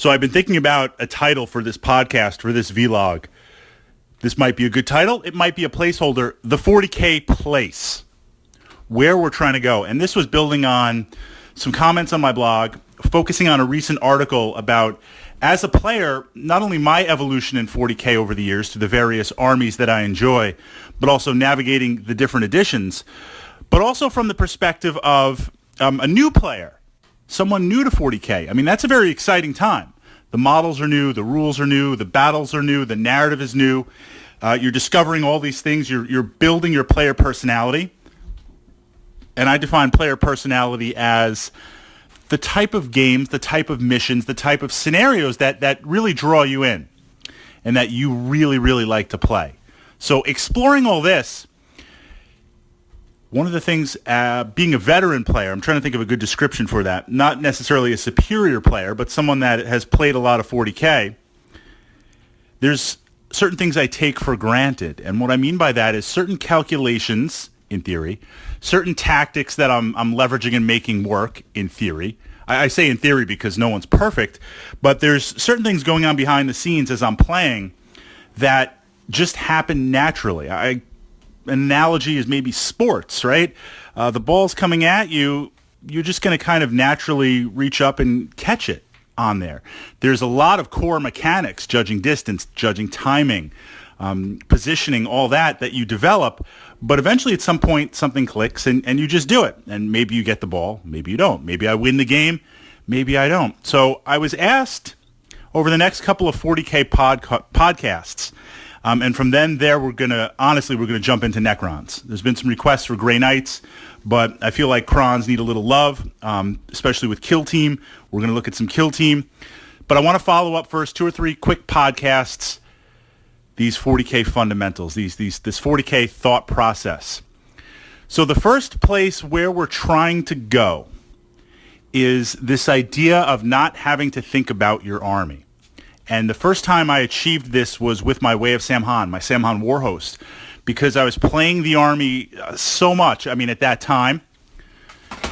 So I've been thinking about a title for this podcast, for this vlog. This might be a good title. It might be a placeholder. The 40K place, where we're trying to go. And this was building on some comments on my blog, focusing on a recent article about, as a player, not only my evolution in 40K over the years to the various armies that I enjoy, but also navigating the different editions, but also from the perspective of a new player, someone new to 40K. I mean, that's a very exciting time. The models are new, the rules are new, the battles are new, the narrative is new. You're discovering all these things. You're building your player personality. And I define player personality as the type of games, the type of missions, the type of scenarios that really draw you in and that you really, really like to play. So exploring all this, one of the things, being a veteran player, I'm trying to think of a good description for that, not necessarily a superior player, but someone that has played a lot of 40K, there's certain things I take for granted. And what I mean by that is certain calculations, in theory, certain tactics that I'm leveraging and making work, in theory. I say in theory because no one's perfect, but there's certain things going on behind the scenes as I'm playing that just happen naturally. An analogy is maybe sports, right? The ball's coming at you, you're just going to kind of naturally reach up and catch it on there. There's a lot of core mechanics, judging distance, judging timing, positioning, all that you develop, but eventually at some point something clicks and you just do it. And maybe you get the ball, maybe you don't. Maybe I win the game, maybe I don't. So I was asked over the next couple of 40K podcasts, and from then there we're going to jump into Necrons. There's been some requests for Grey Knights, but I feel like Crons need a little love, especially with Kill Team. We're going to look at some Kill Team. But I want to follow up first 2 or 3 quick podcasts, these 40K fundamentals, this 40K thought process. So the first place where we're trying to go is this idea of not having to think about your army. And the first time I achieved this was with my Way of Samhan, my Samhan Warhost, because I was playing the army so much. I mean, at that time,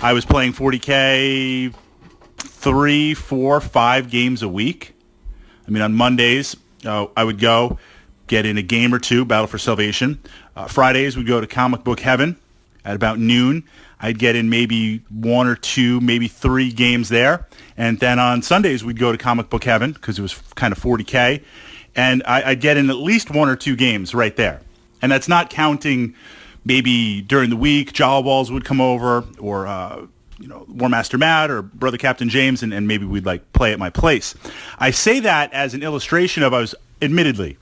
I was playing 40K 3, 4, 5 games a week. I mean, on Mondays, I would go get in a game or two, Battle for Salvation. Fridays, we'd go to Comic Book Heaven at about noon. I'd get in maybe 1 or 2, maybe 3 games there. And then on Sundays, we'd go to Comic Book Heaven because it was kind of 40K. And I'd get in at least 1 or 2 games right there. And that's not counting maybe during the week, Jawa Balls would come over, or War Master Matt or Brother Captain James, and maybe we'd like play at my place. I say that as an illustration of I was admittedly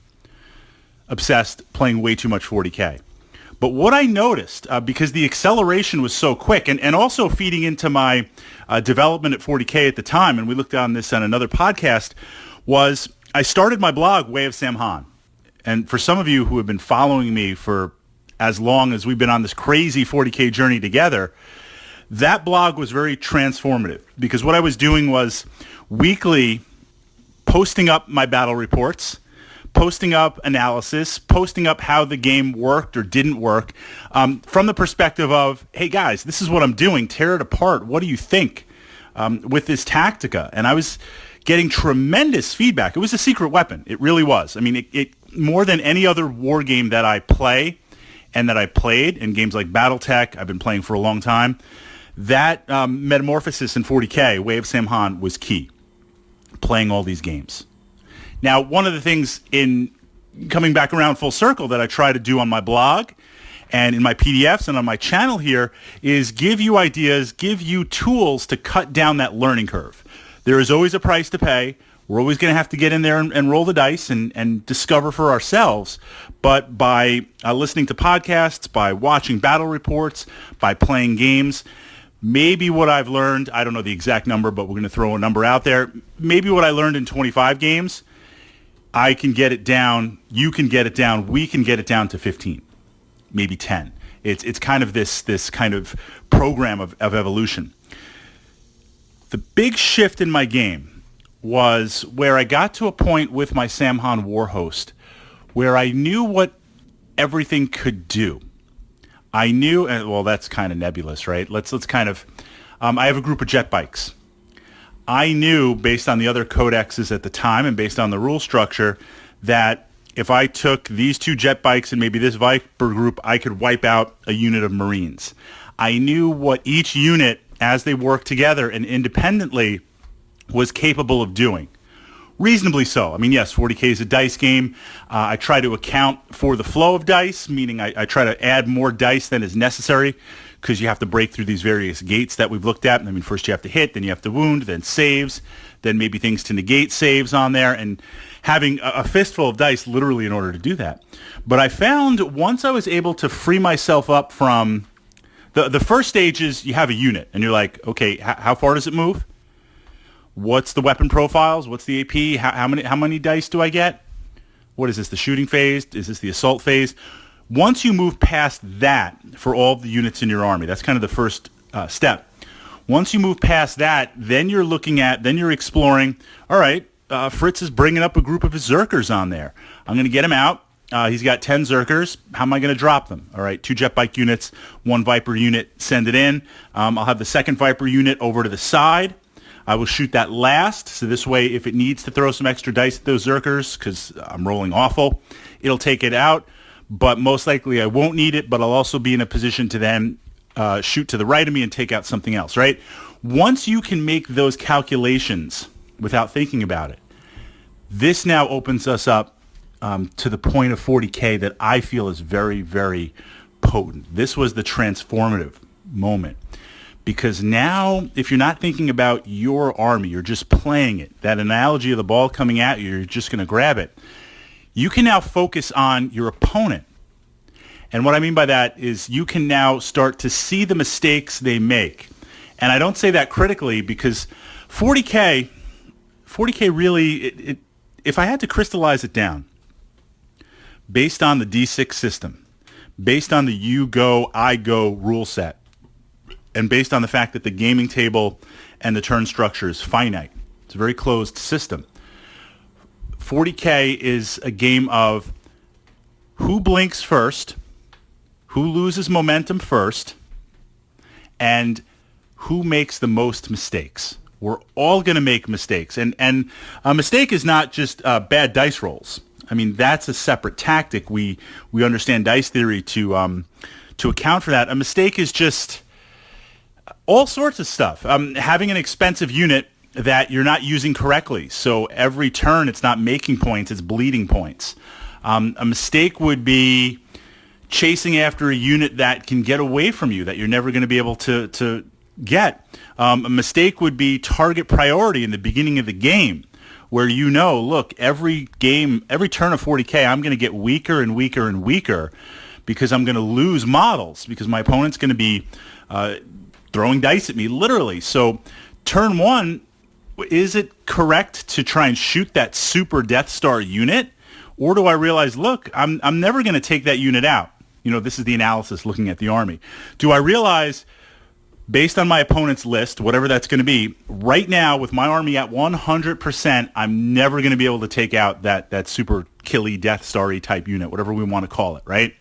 obsessed playing way too much 40K. But what I noticed, because the acceleration was so quick, and also feeding into my development at 40K at the time, and we looked on this on another podcast, was I started my blog, Way of Samhan. And for some of you who have been following me for as long as we've been on this crazy 40K journey together, that blog was very transformative, because what I was doing was weekly posting up my battle reports, posting up analysis, posting up how the game worked or didn't work, from the perspective of, hey guys, this is what I'm doing, tear it apart, what do you think with this Tactica? And I was getting tremendous feedback. It was a secret weapon, it really was. I mean, it more than any other war game that I play and that I played in games like Battletech, I've been playing for a long time, that metamorphosis in 40K, Way of Samhan, was key, playing all these games. Now, one of the things in coming back around full circle that I try to do on my blog and in my PDFs and on my channel here is give you ideas, give you tools to cut down that learning curve. There is always a price to pay. We're always going to have to get in there and roll the dice and discover for ourselves. But by listening to podcasts, by watching battle reports, by playing games, maybe what I've learned, I don't know the exact number, but we're going to throw a number out there. Maybe what I learned in 25 games, I can get it down, you can get it down, we can get it down to 15, maybe 10. It's kind of this kind of program of evolution. The big shift in my game was where I got to a point with my Samhan Warhost where I knew what everything could do. I knew, and well, that's kind of nebulous, right? Let's kind of, I have a group of jet bikes. I knew, based on the other codexes at the time and based on the rule structure, that if I took these 2 jet bikes and maybe this Viper group, I could wipe out a unit of Marines. I knew what each unit, as they worked together and independently, was capable of doing. Reasonably so. I mean, yes, 40K is a dice game. I try to account for the flow of dice, meaning I try to add more dice than is necessary, because you have to break through these various gates that we've looked at. I mean, first you have to hit, then you have to wound, then saves, then maybe things to negate saves on there, and having a fistful of dice literally in order to do that. But I found once I was able to free myself up from the first stage is you have a unit, and you're like, okay, how far does it move? What's the weapon profiles? What's the AP? How many dice do I get? What is this, the shooting phase? Is this the assault phase? Once you move past that for all the units in your army, that's kind of the first step. Once you move past that, then you're exploring, all right, Fritz is bringing up a group of his Zerkers on there. I'm going to get him out. He's got 10 Zerkers. How am I going to drop them? All right, 2 jet bike units, 1 Viper unit, send it in. I'll have the second Viper unit over to the side. I will shoot that last, so this way if it needs to throw some extra dice at those Zerkers, because I'm rolling awful, it'll take it out. But most likely I won't need it, but I'll also be in a position to then shoot to the right of me and take out something else, right? Once you can make those calculations without thinking about it, this now opens us up to the point of 40K that I feel is very, very potent. This was the transformative moment. Because now, if you're not thinking about your army, you're just playing it. That analogy of the ball coming at you, you're just going to grab it. You can now focus on your opponent. And what I mean by that is you can now start to see the mistakes they make. And I don't say that critically because 40K really, if I had to crystallize it down, based on the D6 system, based on the you go, I go rule set, and based on the fact that the gaming table and the turn structure is finite, it's a very closed system. 40K is a game of who blinks first, who loses momentum first, and who makes the most mistakes. We're all going to make mistakes. And a mistake is not just bad dice rolls. I mean, that's a separate tactic. We understand dice theory to account for that. A mistake is just all sorts of stuff. Having an expensive unit that you're not using correctly. So every turn it's not making points, it's bleeding points. A mistake would be chasing after a unit that can get away from you, that you're never going to be able to get. A mistake would be target priority in the beginning of the game, where you know, look, every turn of 40K, I'm going to get weaker and weaker and weaker because I'm going to lose models, because my opponent's going to be throwing dice at me, literally. So turn 1, is it correct to try and shoot that super Death Star unit? Or do I realize, look, I'm never going to take that unit out? You know, this is the analysis looking at the army. Do I realize, based on my opponent's list, whatever that's going to be, right now with my army at 100%, I'm never going to be able to take out that super killy Death Star-y type unit, whatever we want to call it, right?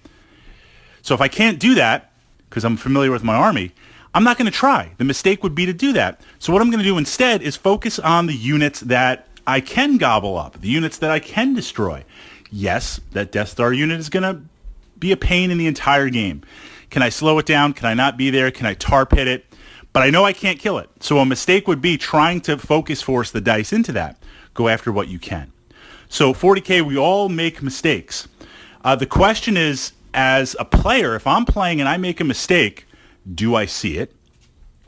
So if I can't do that, because I'm familiar with my army, I'm not going to try. The mistake would be to do that. So what I'm going to do instead is focus on the units that I can gobble up, the units that I can destroy. Yes, that Death Star unit is going to be a pain in the entire game. Can I slow it down? Can I not be there? Can I tar pit it? But I know I can't kill it. So a mistake would be trying to focus force the dice into that. Go after what you can. So 40K, we all make mistakes. The question is, as a player, if I'm playing and I make a mistake, do I see it?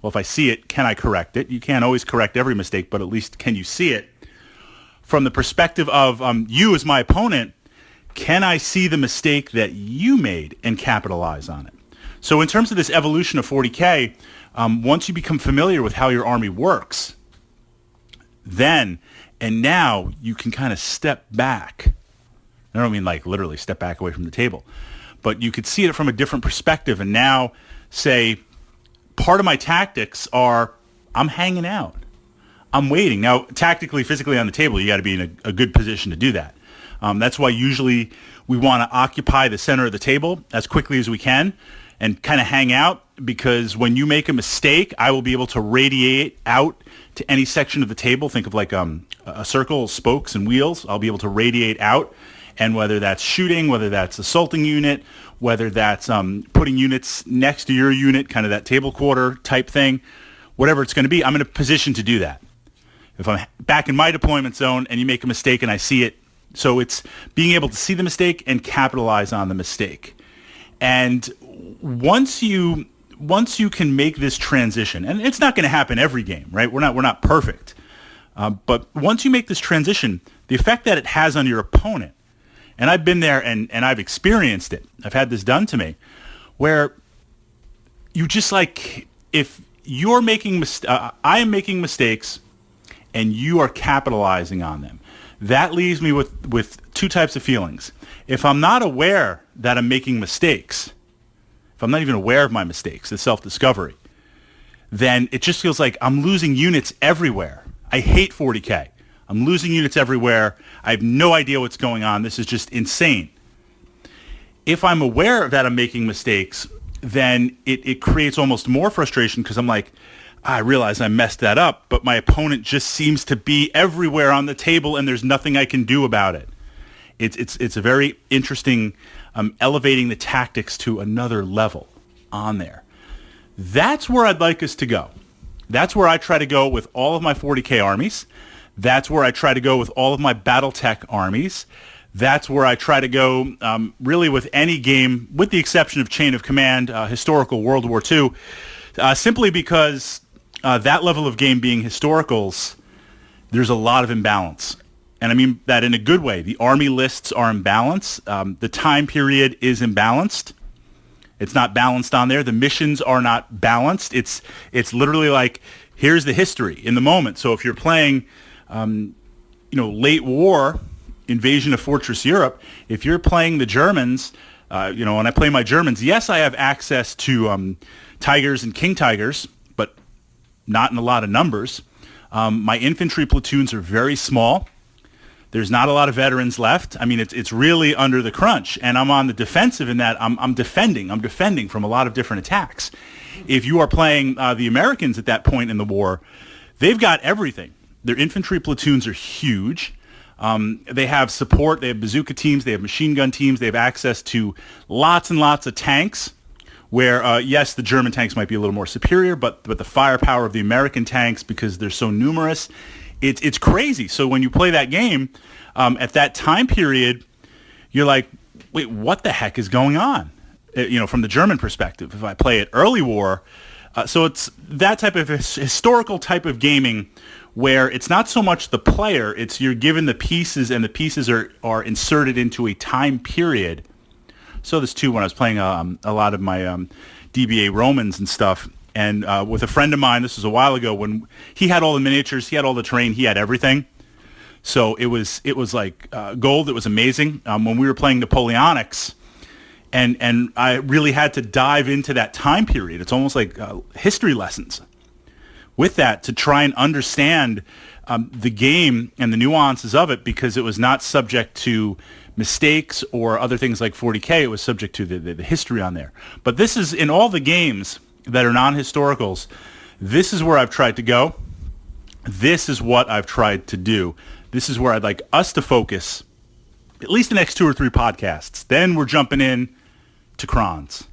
Well, if I see it, can I correct it? You can't always correct every mistake, but at least can you see it? From the perspective of you as my opponent, can I see the mistake that you made and capitalize on it? So in terms of this evolution of 40K, once you become familiar with how your army works, then and now you can kind of step back. I don't mean like literally step back away from the table, but you could see it from a different perspective and now say, part of my tactics are I'm hanging out. I'm waiting. Now, tactically, physically on the table, you got to be in a good position to do that. That's why usually we want to occupy the center of the table as quickly as we can and kind of hang out. because when you make a mistake, I will be able to radiate out to any section of the table. Think of like a circle, spokes and wheels. I'll be able to radiate out, and whether that's shooting, whether that's assaulting unit, whether that's putting units next to your unit, kind of that table quarter type thing, whatever it's going to be, I'm in a position to do that. If I'm back in my deployment zone and you make a mistake and I see it, so it's being able to see the mistake and capitalize on the mistake. And once you can make this transition, and it's not going to happen every game, right? We're not perfect, but once you make this transition, the effect that it has on your opponent, and I've been there and I've experienced it. I've had this done to me, where you just like, if you're making I am making mistakes, and you are capitalizing on them. That leaves me with two types of feelings. If I'm not aware that I'm making mistakes, if I'm not even aware of my mistakes, the self-discovery, then it just feels like I'm losing units everywhere. I hate 40K. I'm losing units everywhere. I have no idea what's going on. This is just insane. If I'm aware that I'm making mistakes, then it creates almost more frustration, because I'm like, I realize I messed that up, but my opponent just seems to be everywhere on the table, and there's nothing I can do about it. It's a very interesting, elevating the tactics to another level on there. That's where I'd like us to go. That's where I try to go with all of my 40K armies. That's where I try to go with all of my BattleTech armies. That's where I try to go really with any game, with the exception of Chain of Command, historical World War II, simply because that level of game being historicals, there's a lot of imbalance. And I mean that in a good way. The army lists are imbalanced. The time period is imbalanced. It's not balanced on there. The missions are not balanced. It's literally like, here's the history in the moment. So if you're playing, late war, invasion of Fortress Europe, if you're playing the Germans, when I play my Germans, yes, I have access to Tigers and King Tigers, but not in a lot of numbers. My infantry platoons are very small. There's not a lot of veterans left. I mean, it's really under the crunch, and I'm on the defensive in that I'm defending from a lot of different attacks. If you are playing the Americans at that point in the war, they've got everything. Their infantry platoons are huge. They have support. They have bazooka teams. They have machine gun teams. They have access to lots and lots of tanks, where, yes, the German tanks might be a little more superior, but the firepower of the American tanks, because they're so numerous, it's crazy. So when you play that game, at that time period, you're like, wait, what the heck is going on? From the German perspective. If I play it early war, so it's that type of historical type of gaming, where it's not so much the player, it's you're given the pieces, and the pieces are inserted into a time period. So this too when I was playing a lot of my DBA Romans and stuff, and with a friend of mine, this was a while ago, when he had all the miniatures, he had all the terrain, he had everything. So it was like gold. It was amazing. When we were playing Napoleonics, and I really had to dive into that time period. It's almost like history lessons with that, to try and understand the game and the nuances of it, because it was not subject to mistakes or other things like 40K. It was subject to the history on there. But this is, in all the games that are non-historicals, this is where I've tried to go. This is what I've tried to do. This is where I'd like us to focus at least the next 2 or 3 podcasts. Then we're jumping in to Crons.